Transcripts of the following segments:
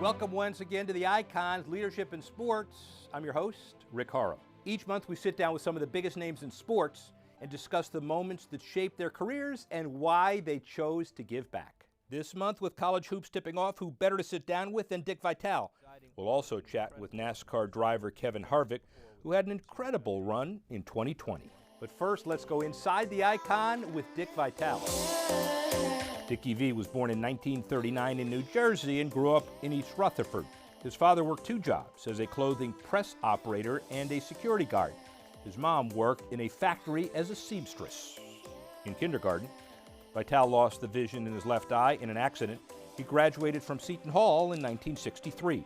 Welcome once again to the Icons, Leadership in Sports. I'm your host, Rick Horrow. Each month we sit down with some of the biggest names in sports and discuss the moments that shaped their careers and why they chose to give back. This month, with college hoops tipping off, who better to sit down with than Dick Vitale? We'll also chat with NASCAR driver Kevin Harvick, who had an incredible run in 2020. But first, let's go inside the Icon with Dick Vitale. Dickie V was born in 1939 in New Jersey and grew up in East Rutherford. His father worked two jobs, as a clothing press operator and a security guard. His mom worked in a factory as a seamstress. In kindergarten, Vitale lost the vision in his left eye in an accident. He graduated from Seton Hall in 1963.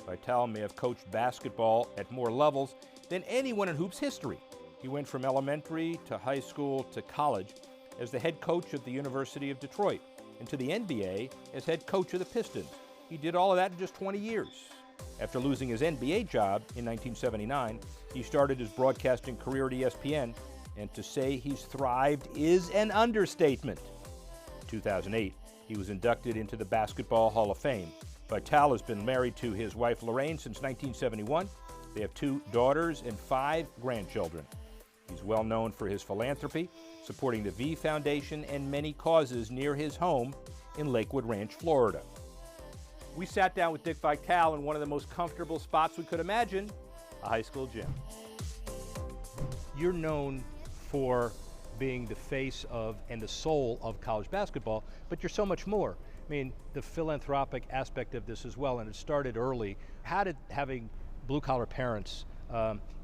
Vitale may have coached basketball at more levels than anyone in hoops history. He went from elementary to high school to college as the head coach of the University of Detroit and to the NBA as head coach of the Pistons. He did all of that in just 20 years. After losing his NBA job in 1979, he started his broadcasting career at ESPN, and to say he's thrived is an understatement. In 2008, he was inducted into the Basketball Hall of Fame. Vitale has been married to his wife Lorraine since 1971. They have 2 daughters and 5 grandchildren. He's well known for his philanthropy, supporting the V Foundation and many causes near his home in Lakewood Ranch, Florida. We sat down with Dick Vitale in one of the most comfortable spots we could imagine, a high school gym. You're known for being the face of and the soul of college basketball, but you're so much more. I mean, the philanthropic aspect of this as well, and it started early. How did having blue-collar parents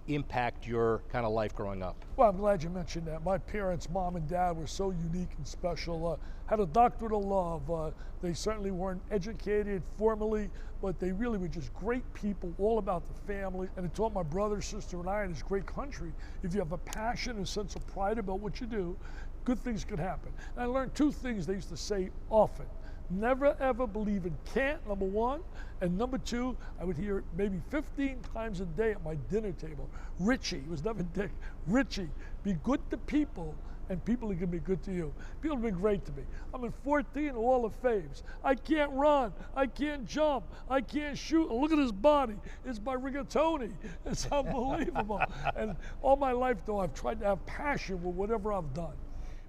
impact your kind of life growing up? Well, I'm glad you mentioned that. My parents, mom and dad, were so unique and special. Had a doctorate of love. They certainly weren't educated formally, but they really were just great people, all about the family. And it taught my brother, sister, and I in this great country, if you have a passion and a sense of pride about what you do, good things could happen. And I learned 2 things they used to say often. Never ever believe in can't, number 1, and number 2, I would hear it maybe 15 times a day at my dinner table. Richie, it was never Dick, Richie, be good to people and people are gonna be good to you. People have been great to me. I'm in 14 Hall of Fames. I can't run, I can't jump, I can't shoot. Look at his body, it's my rigatoni. It's unbelievable. And all my life though, I've tried to have passion with whatever I've done.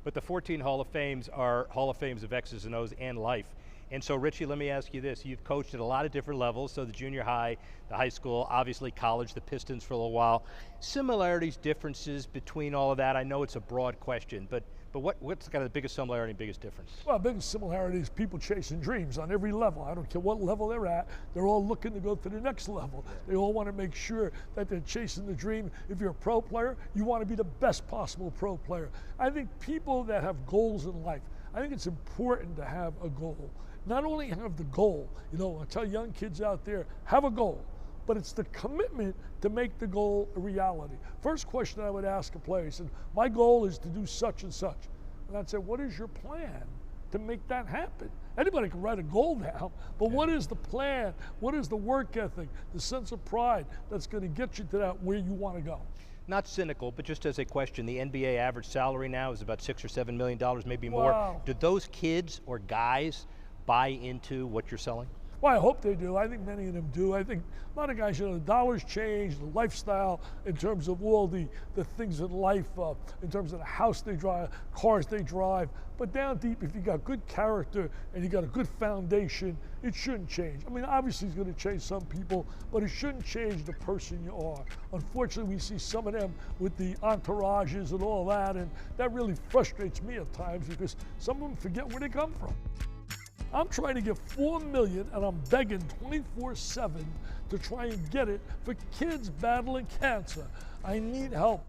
But the 14 Hall of Fames are Hall of Fames of X's and O's and life. And so, Richie, let me ask you this. You've coached at a lot of different levels, so the junior high, the high school, obviously college, the Pistons for a little while. Similarities, differences between all of that? I know it's a broad question, but what's kind of the biggest similarity and biggest difference? Well, the biggest similarity is people chasing dreams on every level. I don't care what level they're at, they're all looking to go to the next level. They all want to make sure that they're chasing the dream. If you're a pro player, you want to be the best possible pro player. I think people that have goals in life, I think it's important to have a goal. Not only have the goal, you know, I tell young kids out there, have a goal, but it's the commitment to make the goal a reality. First question I would ask a player, he said, my goal is to do such and such. And I'd say, what is your plan to make that happen? Anybody can write a goal down, but what is the plan? What is the work ethic, the sense of pride that's gonna get you to that where you wanna go? Not cynical, but just as a question, the NBA average salary now is about $6 or $7 million, maybe more. Wow. Do those kids or guys buy into what you're selling? Well, I hope they do. I think many of them do. I think a lot of guys, you know, the dollars change, the lifestyle in terms of all the things in life, in terms of the house they drive, cars they drive. But down deep, if you got good character and you got a good foundation, it shouldn't change. I mean, obviously it's going to change some people, but it shouldn't change the person you are. Unfortunately, we see some of them with the entourages and all that, and that really frustrates me at times because some of them forget where they come from. I'm trying to get $4 million, and I'm begging 24/7 to try and get it for kids battling cancer. I need help.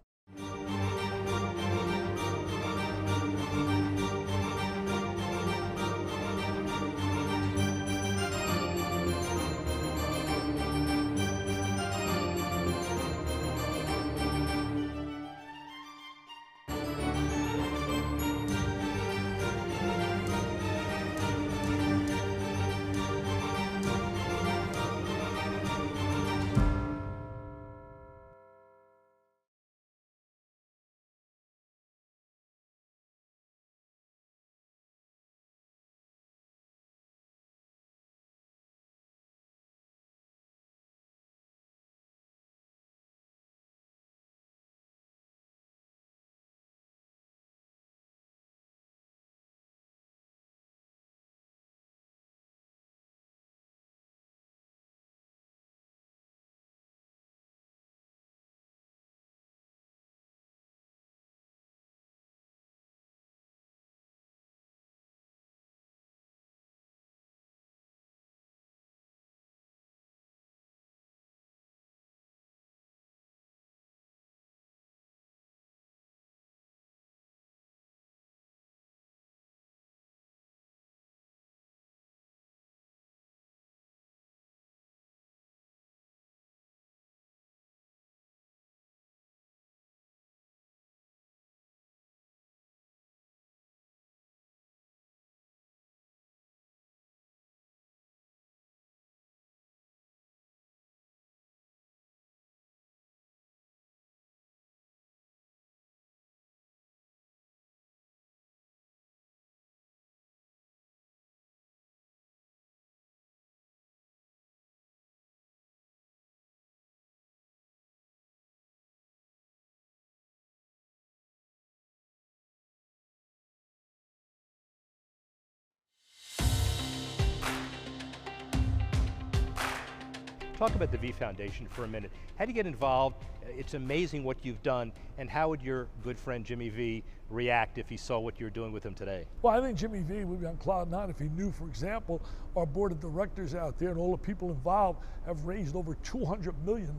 Talk about the V Foundation for a minute. How do you get involved? It's amazing what you've done, and how would your good friend Jimmy V react if he saw what you're doing with him today? Well, I think Jimmy V would be on cloud nine if he knew, for example, our board of directors out there and all the people involved have raised over $200 million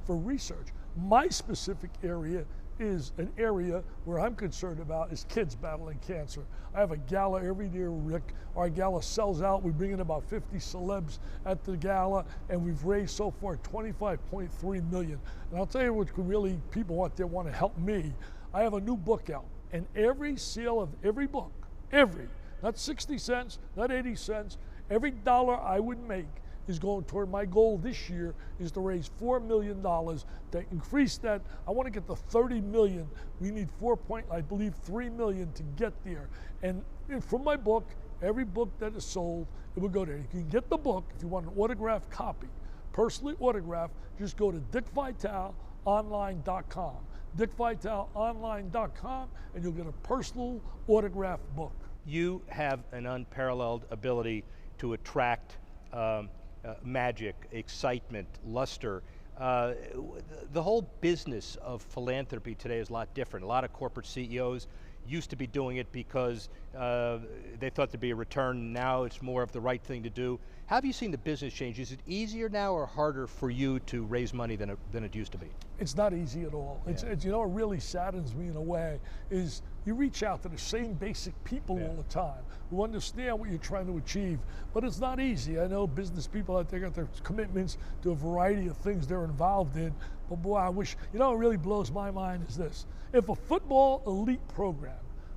for research. My specific area is an area where I'm concerned about is kids battling cancer. I have a gala every year, Rick. Our gala sells out. We bring in about 50 celebs at the gala, and we've raised so far $25.3 million. And I'll tell you what really people out there want to help me. I have a new book out, and every sale of every book, not 60 cents, not 80 cents, every dollar I would make is going toward my goal this year is to raise $4 million to increase that. I want to get to 30 million. We need $3 million to get there. And from my book, every book that is sold, it will go there. You can get the book if you want an autographed copy, personally autographed. Just go to dickvitaleonline.com, dickvitaleonline.com, and you'll get a personal autographed book. You have an unparalleled ability to attract magic, excitement, luster. The whole business of philanthropy today is a lot different. A lot of corporate CEOs used to be doing it because they thought there'd be a return. Now it's more of the right thing to do. How have you seen the business change? Is it easier now or harder for you to raise money than it used to be? It's not easy at all. It's, you know what really saddens me in a way is you reach out to the same basic people all the time who understand what you're trying to achieve, but it's not easy. I know business people out there got their commitments to a variety of things they're involved in, but boy, I wish, you know what really blows my mind is this. If a football elite program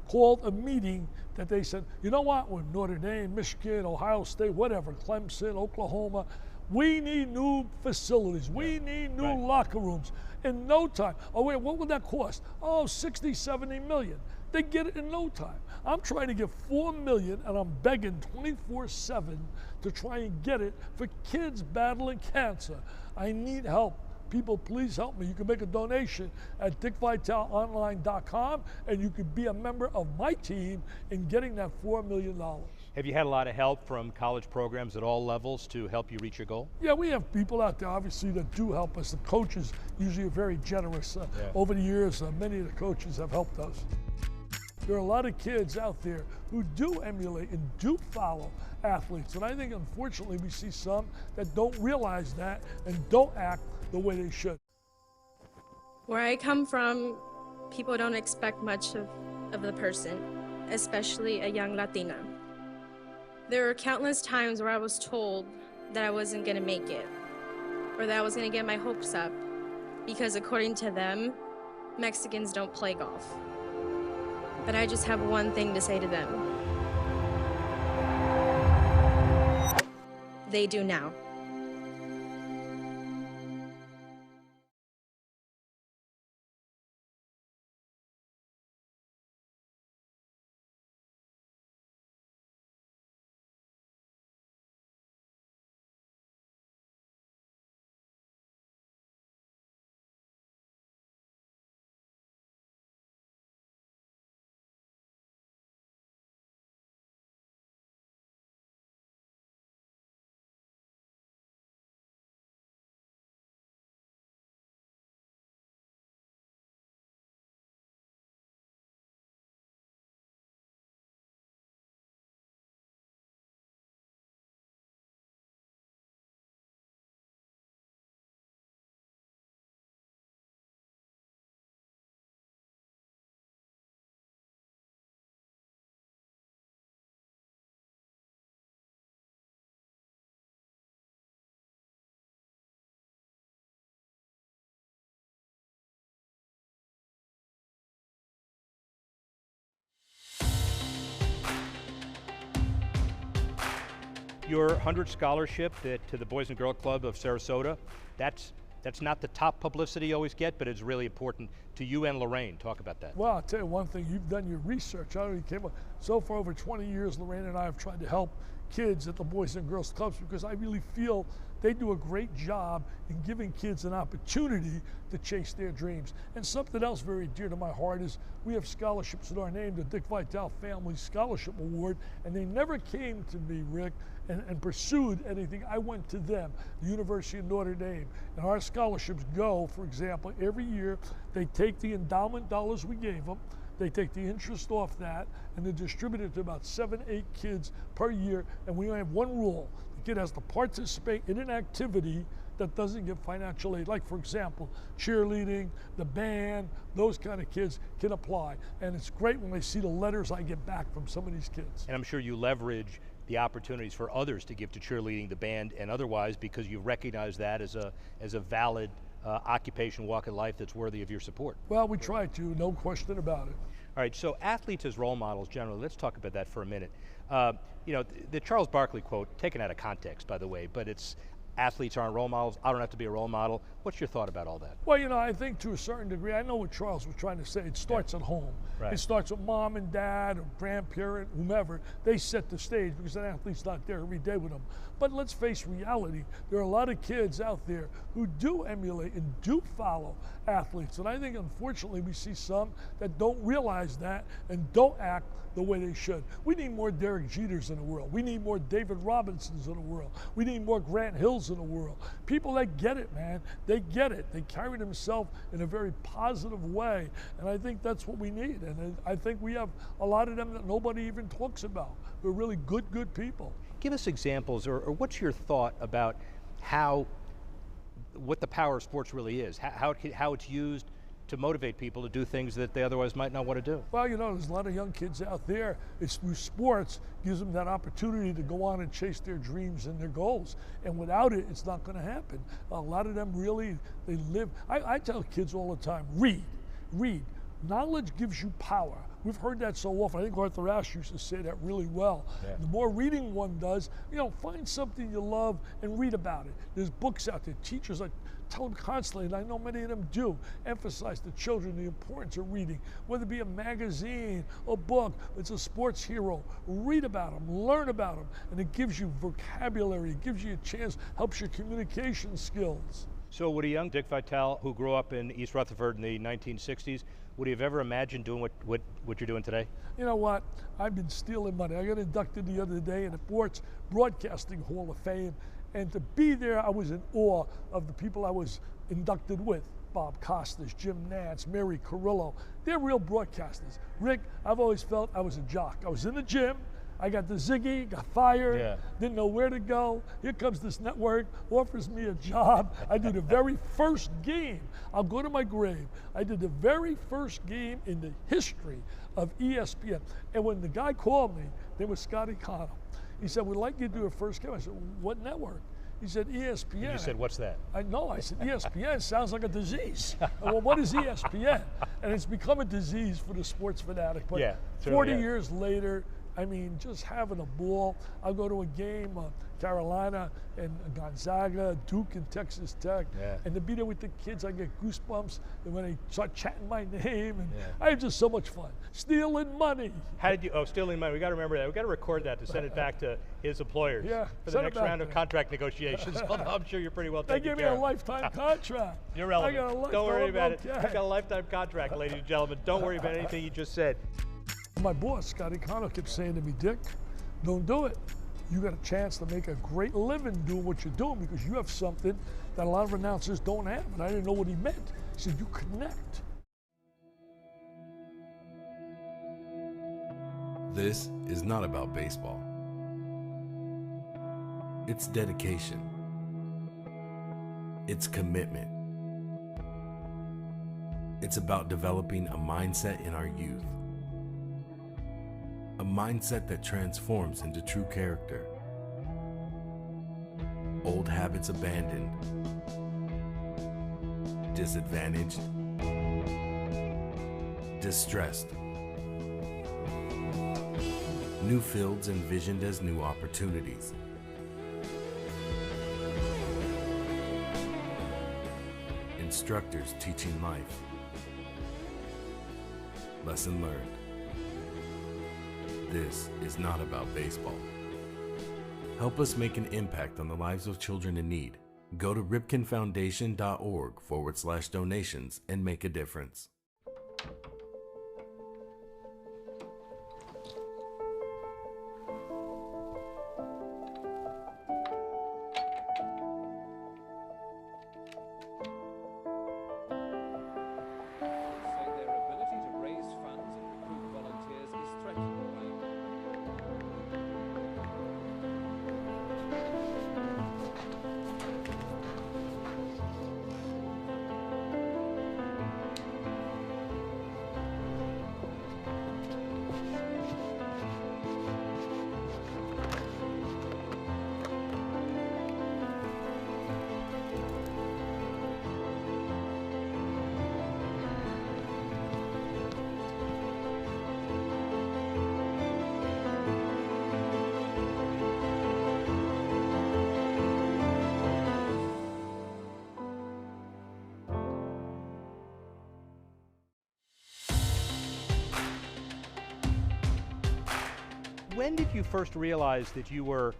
called a meeting that they said, you know what, with Notre Dame, Michigan, Ohio State, whatever, Clemson, Oklahoma, we need new facilities. We need new locker rooms. In no time. Oh wait, what would that cost? Oh, 60, 70 million. They get it in no time. I'm trying to get 4 million and I'm begging 24/7 to try and get it for kids battling cancer. I need help. People, please help me. You can make a donation at dickvitaleonline.com and you can be a member of my team in getting that $4 million. Have you had a lot of help from college programs at all levels to help you reach your goal? Yeah, we have people out there obviously that do help us. The coaches usually are very generous. Over the years, many of the coaches have helped us. There are a lot of kids out there who do emulate and do follow athletes. And I think unfortunately we see some that don't realize that and don't act the way they should. Where I come from, people don't expect much of the person, especially a young Latina. There were countless times where I was told that I wasn't gonna make it, or that I was gonna get my hopes up, because according to them, Mexicans don't play golf. But I just have one thing to say to them. They do now. Your 100 scholarship to the Boys and Girl Club of Sarasota, that's not the top publicity you always get, but it's really important to you and Lorraine. Talk about that. Well, I'll tell you one thing, you've done your research. I already came up. So for over 20 years, Lorraine and I have tried to help kids at the Boys and Girls Clubs because I really feel they do a great job in giving kids an opportunity to chase their dreams. And something else very dear to my heart is we have scholarships in our name, the Dick Vitale Family Scholarship Award, and they never came to me, Rick, and pursued anything. I went to them, the University of Notre Dame. And our scholarships go, for example, every year they take the endowment dollars we gave them, they take the interest off that, and they distribute it to about 7, 8 kids per year, and we only have one rule. The kid has to participate in an activity that doesn't get financial aid. Like, for example, cheerleading, the band, those kind of kids can apply. And it's great when they see the letters I get back from some of these kids. And I'm sure you leverage the opportunities for others to give to cheerleading, the band, and otherwise because you recognize that as a valid occupation, walk of life that's worthy of your support. Well, we try to, no question about it. All right, so athletes as role models generally, let's talk about that for a minute. You know, the Charles Barkley quote, taken out of context, by the way, but it's athletes aren't role models, I don't have to be a role model. What's your thought about all that? Well, you know, I think to a certain degree, I know what Charles was trying to say. It starts at home. Right. It starts with mom and dad or grandparent, whomever. They set the stage because an athlete's not there every day with them. But let's face reality. There are a lot of kids out there who do emulate and do follow athletes. And I think, unfortunately, we see some that don't realize that and don't act the way they should. We need more Derek Jeters in the world. We need more David Robinsons in the world. We need more Grant Hills in the world. People that get it, man. They get it. They carry themselves in a very positive way. And I think that's what we need. And I think we have a lot of them that nobody even talks about. They're really good people. Give us examples, or what's your thought about what the power of sports really is, how it's used to motivate people to do things that they otherwise might not want to do? Well, you know, there's a lot of young kids out there. It's through sports gives them that opportunity to go on and chase their dreams and their goals. And without it, it's not going to happen. A lot of them really, they live. I tell kids all the time, read. Knowledge gives you power. We've heard that so often. I think Arthur Ashe used to say that really well. Yeah. The more reading one does, you know, find something you love and read about it. There's books out there. Teachers, I tell them constantly, and I know many of them do, emphasize to children the importance of reading, whether it be a magazine, a book, it's a sports hero. Read about them, learn about them, and it gives you vocabulary, it gives you a chance, helps your communication skills. So would a young Dick Vitale who grew up in East Rutherford in the 1960s, would he have ever imagined doing what you're doing today? You know what? I've been stealing money. I got inducted the other day in the Sports Broadcasting Hall of Fame, and to be there, I was in awe of the people I was inducted with. Bob Costas, Jim Nantz, Mary Carrillo. They're real broadcasters. Rick, I've always felt I was a jock. I was in the gym. I got the ziggy, got fired, didn't know where to go. Here comes this network, offers me a job. I do the very first game. I'll go to my grave. I did the very first game in the history of ESPN. And when the guy called me, name was Scotty Connell. He said, we'd like you to do a first game. I said, what network? He said, ESPN. And you said, what's that? I said, ESPN sounds like a disease. Well, what is ESPN? And it's become a disease for the sports fanatic. But 40 years later, I mean, just having a ball. I'll go to a game, Carolina and Gonzaga, Duke and Texas Tech, and to be there with the kids, I get goosebumps. And when they start chatting my name, and I have just so much fun. Stealing money. How did you, stealing money, we got to remember that. We got to record that to send it back to his employers for the next round of contract negotiations. Although I'm sure you're pretty well taken care of. They give me a lifetime contract. You're relevant. Don't worry about it. You got a lifetime contract, ladies and gentlemen. Don't worry about anything you just said. My boss, Scotty Connell, kept saying to me, Dick, don't do it. You got a chance to make a great living doing what you're doing because you have something that a lot of announcers don't have. And I didn't know what he meant. He said, you connect. This is not about baseball. It's dedication. It's commitment. It's about developing a mindset in our youth. A mindset that transforms into true character. Old habits abandoned. Disadvantaged. Distressed. New fields envisioned as new opportunities. Instructors teaching life. Lesson learned. This is not about baseball. Help us make an impact on the lives of children in need. Go to ripkenfoundation.org/donations and make a difference. When did you first realize that you were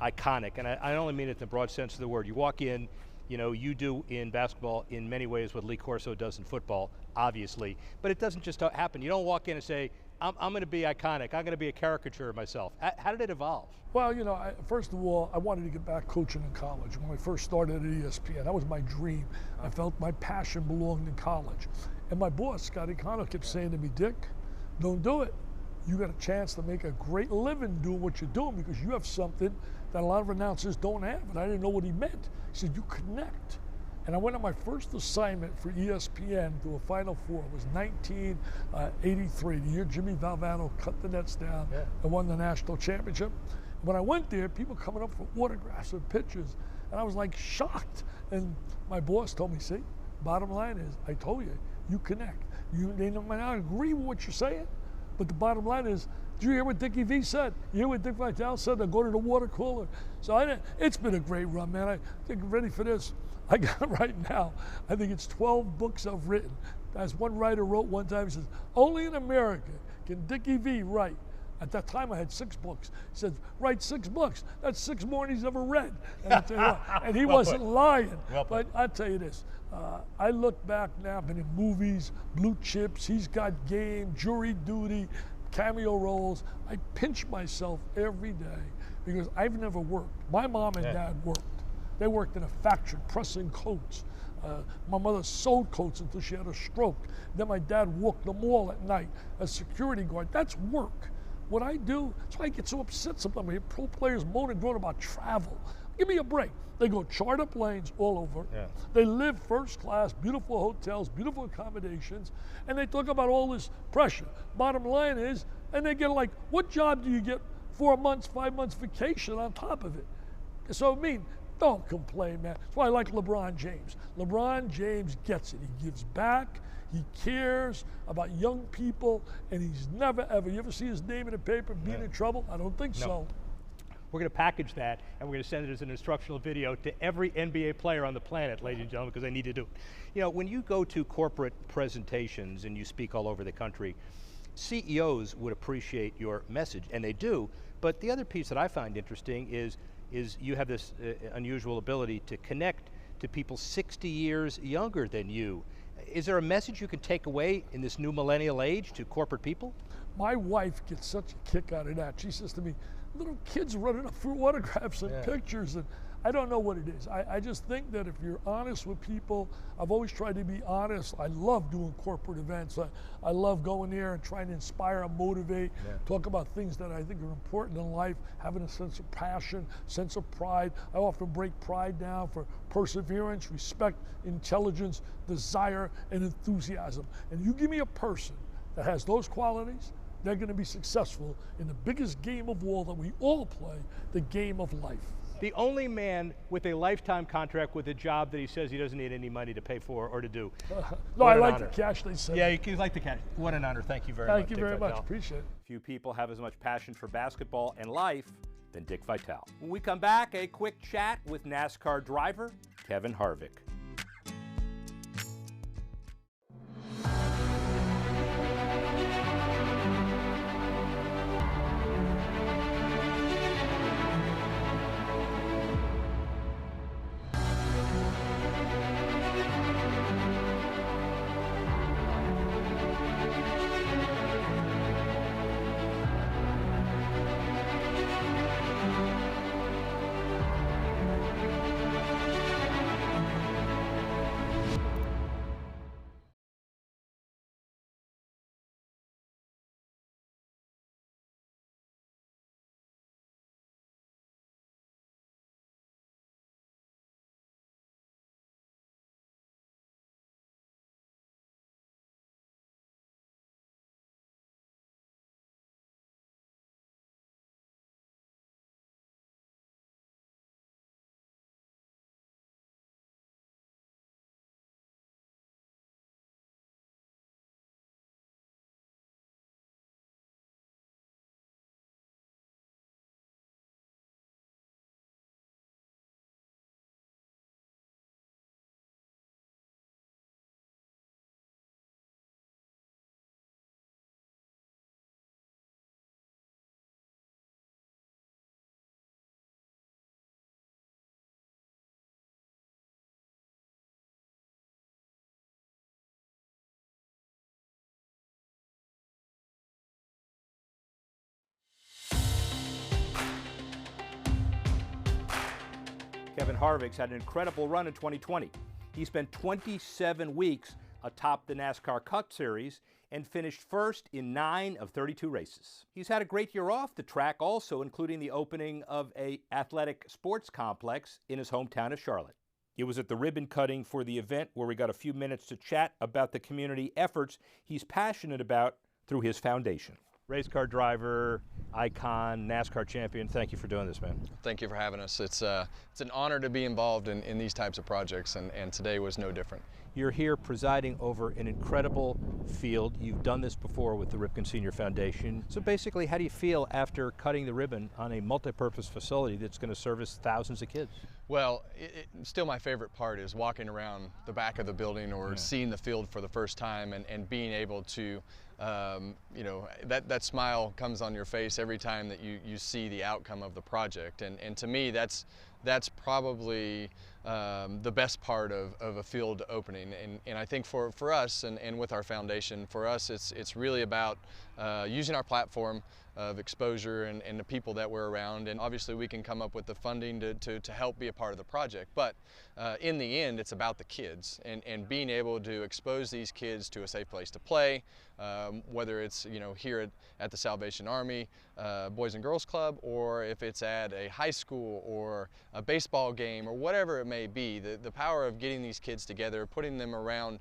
iconic? And I only mean it in the broad sense of the word. You walk in, you know, you do in basketball in many ways what Lee Corso does in football, obviously, but it doesn't just happen. You don't walk in and say, I'm going to be iconic. I'm going to be a caricature of myself. How did it evolve? Well, you know, first of all, I wanted to get back coaching in college. When I first started at ESPN, that was my dream. I felt my passion belonged in college. And my boss, Scotty Connell, kept saying to me, Dick, don't do it. You got a chance to make a great living doing what you're doing because you have something that a lot of announcers don't have. And I didn't know what he meant. He said, you connect. And I went on my first assignment for ESPN to a Final Four. It was 1983, the year Jimmy Valvano cut the nets down and won the national championship. When I went there, people coming up for autographs and pictures, and I was like shocked. And my boss told me, see, bottom line is, I told you, you connect. They might not agree with what you're saying, but the bottom line is, did you hear what Dickie V said? You hear what Dick Vitale said? They'll go to the water cooler. So it's been a great run, man. I think ready for this. I got right now, I think it's 12 books I've written. As one writer wrote one time, he says, only in America can Dickie V write. At that time, I had 6 books. He said, write 6 books. That's 6 more than he's ever read. And, I tell you what, and he wasn't lying. But I'll tell you this. I look back now, I've been in movies, Blue Chips, He's Got Game, Jury Duty, cameo roles. I pinch myself every day because I've never worked. My mom and dad worked. They worked in a factory pressing coats. My mother sewed coats until she had a stroke. Then my dad walked the mall at night as security guard. That's work. What I do, that's why I get so upset sometimes. I hear pro players moan and groan about travel. Give me a break. They go charter planes all over. Yeah. They live first class, beautiful hotels, beautiful accommodadations, and they talk about all this pressure. Bottom line is, and they get like, what job do you get 4 months, 5 months vacation on top of it? So I mean, don't complain, man. That's why I like LeBron James. LeBron James gets it. He gives back. He cares about young people, and he's never, ever, you ever see his name in a paper being in trouble? I don't think so. We're going to package that, and we're going to send it as an instructional video to every NBA player on the planet, ladies and gentlemen, because they need to do it. You know, when you go to corporate presentations and you speak all over the country, CEOs would appreciate your message, and they do, but the other piece that I find interesting is you have this unusual ability to connect to people 60 years younger than you. Is there a message you can take away in this new millennial age to corporate people? My wife gets such a kick out of that. She says to me, little kids running up for autographs and pictures, and I don't know what it is. I just think that if you're honest with people, I've always tried to be honest. I love doing corporate events. I love going there and trying to inspire and motivate, talk about things that I think are important in life, having a sense of passion, sense of pride. I often break pride down for perseverance, respect, intelligence, desire, and enthusiasm. And you give me a person that has those qualities, they're going to be successful in the biggest game of all that we all play, the game of life. The only man with a lifetime contract with a job that he says he doesn't need any money to pay for or to do. No, I like the cash, they say. Yeah, you like the cash. What an honor. Thank you very much. Thank you very much. Appreciate it. Few people have as much passion for basketball and life than Dick Vitale. When we come back, a quick chat with NASCAR driver Kevin Harvick. Kevin Harvick's had an incredible run in 2020. He spent 27 weeks atop the NASCAR Cup Series and finished first in 9 of 32 races. He's had a great year off the track also, including the opening of an athletic sports complex in his hometown of Charlotte. It was at the ribbon cutting for the event where we got a few minutes to chat about the community efforts he's passionate about through his foundation. Race car driver, icon, NASCAR champion, thank you for doing this, man. Thank you for having us. It's an honor to be involved in these types of projects, and today was no different. You're here presiding over an incredible field. You've done this before with the Ripken Senior Foundation. So basically, how do you feel after cutting the ribbon on a multi-purpose facility that's going to service thousands of kids? Well, still my favorite part is walking around the back of the building or seeing the field for the first time and being able to, you know, that smile comes on your face every time that you see the outcome of the project. And to me, that's probably the best part of a field opening. And I think for us and with our foundation, for us it's really about using our platform of exposure and the people that we're around. And obviously we can come up with the funding to help be a part of the project. But in the end, it's about the kids and being able to expose these kids to a safe place to play, whether it's, you know, here at the Salvation Army Boys and Girls Club, or if it's at a high school or a baseball game or whatever it may be. The power of getting these kids together, putting them around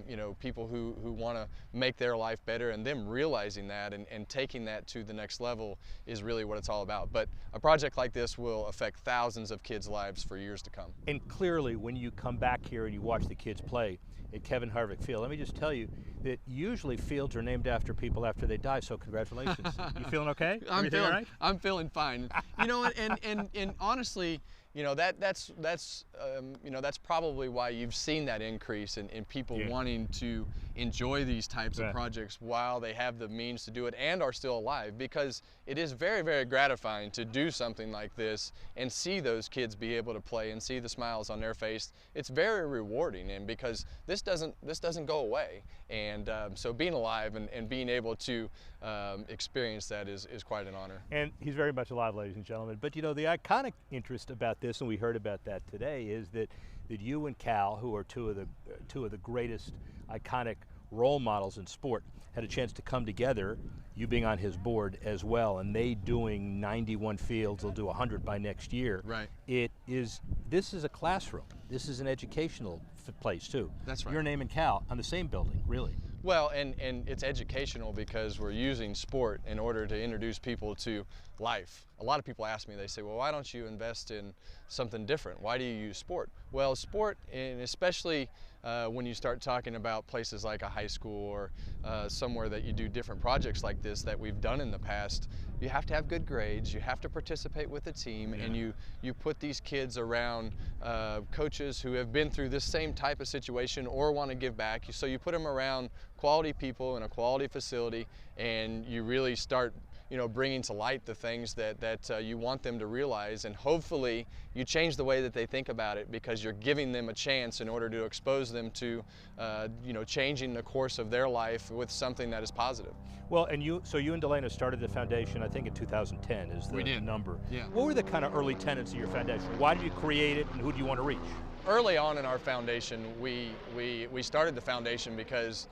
you know, people who want to make their life better, and them realizing that and taking that to the next level is really what it's all about. But a project like this will affect thousands of kids' lives for years to come. And clearly, when you come back here and you watch the kids play at Kevin Harvick Field, let me just tell you that usually fields are named after people after they die, so congratulations. You feeling okay? Everything all right? I'm feeling fine. You know, and honestly, you know, that's you know, that's probably why you've seen that increase in people wanting to enjoy these types of projects while they have the means to do it and are still alive, because it is very, very gratifying to do something like this and see those kids be able to play and see the smiles on their face. It's very rewarding, and because this doesn't go away, and so being alive and being able to experience that is quite an honor. And he's very much alive, ladies and gentlemen. But you know, the iconic interest about this, and we heard about that today, is that you and Cal, who are two of the greatest iconic role models in sport, had a chance to come together, you being on his board as well, and they doing 91 fields, they'll do 100 by next year. Right. This is a classroom. This is an educational place too. That's right. Your name and Cal on the same building, really. Well, and it's educational because we're using sport in order to introduce people to life. A lot of people ask me, they say, well, why don't you invest in something different? Why do you use sport? Well, sport, and especially when you start talking about places like a high school or somewhere that you do different projects like this that we've done in the past, you have to have good grades, you have to participate with the team, and you put these kids around coaches who have been through this same type of situation or want to give back. So you put them around quality people in a quality facility, and you really start, you know, bringing to light the things that you want them to realize, and hopefully you change the way that they think about it because you're giving them a chance in order to expose them to, you know, changing the course of their life with something that is positive. Well, and you and Delana started the foundation, I think in 2010 is the number. Yeah. What were the kind of early tenets of your foundation? Why did you create it, and who do you want to reach? Early on in our foundation, we started the foundation because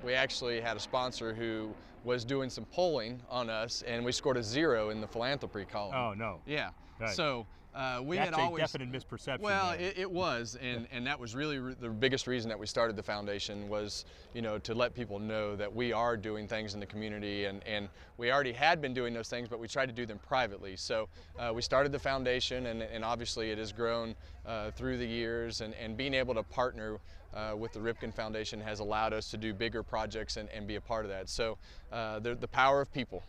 we actually had a sponsor who was doing some polling on us, and we scored a 0 in the philanthropy column. Oh, no. Yeah. Right. So we That's had always a definite misperception. Well, it was, and that was really the biggest reason that we started the foundation was, you know, to let people know that we are doing things in the community, and we already had been doing those things, but we tried to do them privately. So we started the foundation, and obviously it has grown through the years, and being able to partner with the Ripken Foundation has allowed us to do bigger projects and be a part of that. So the power of people,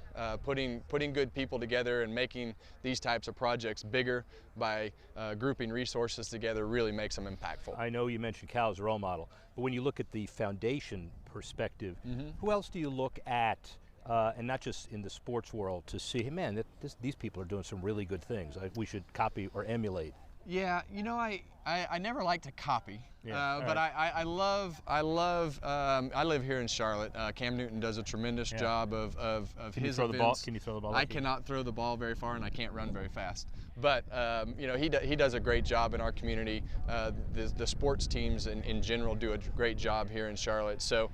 putting good people together and making these types of projects bigger by grouping resources together really makes them impactful. I know you mentioned Cal as a role model, but when you look at the foundation perspective, who else do you look at, and not just in the sports world, to see, hey man, these people are doing some really good things we should copy or emulate? Yeah, you know, I never like to copy, but right. I live here in Charlotte. Cam Newton does a tremendous job of his events. Can you throw the ball? I cannot throw the ball very far, and I can't run very fast. But you know, he does a great job in our community. The sports teams in general do a great job here in Charlotte. So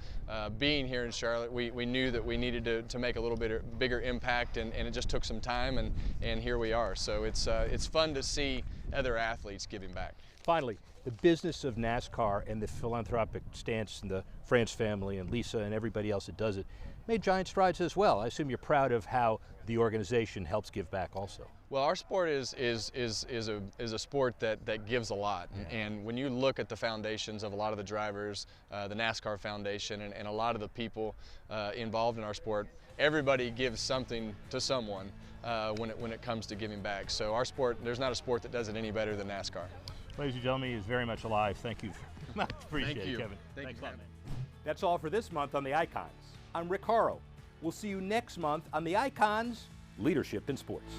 being here in Charlotte, we knew that we needed to make a little bit bigger impact, and it just took some time, and here we are. So it's fun to see other athletes giving back. Finally, the business of NASCAR and the philanthropic stance and the France family and Lisa and everybody else that does it made giant strides as well. I assume you're proud of how the organization helps give back also. Well, our sport is a sport that gives a lot, and when you look at the foundations of a lot of the drivers, the NASCAR Foundation, and a lot of the people involved in our sport, everybody gives something to someone when it comes to giving back. So our sport, there's not a sport that does it any better than NASCAR. Ladies and gentlemen, he is very much alive. Thank you very much. Appreciate Thank you. it, Kevin. Thanks a lot, man. That's all for this month on The Icons. I'm Rick Horrow. We'll see you next month on The Icons, Leadership in Sports.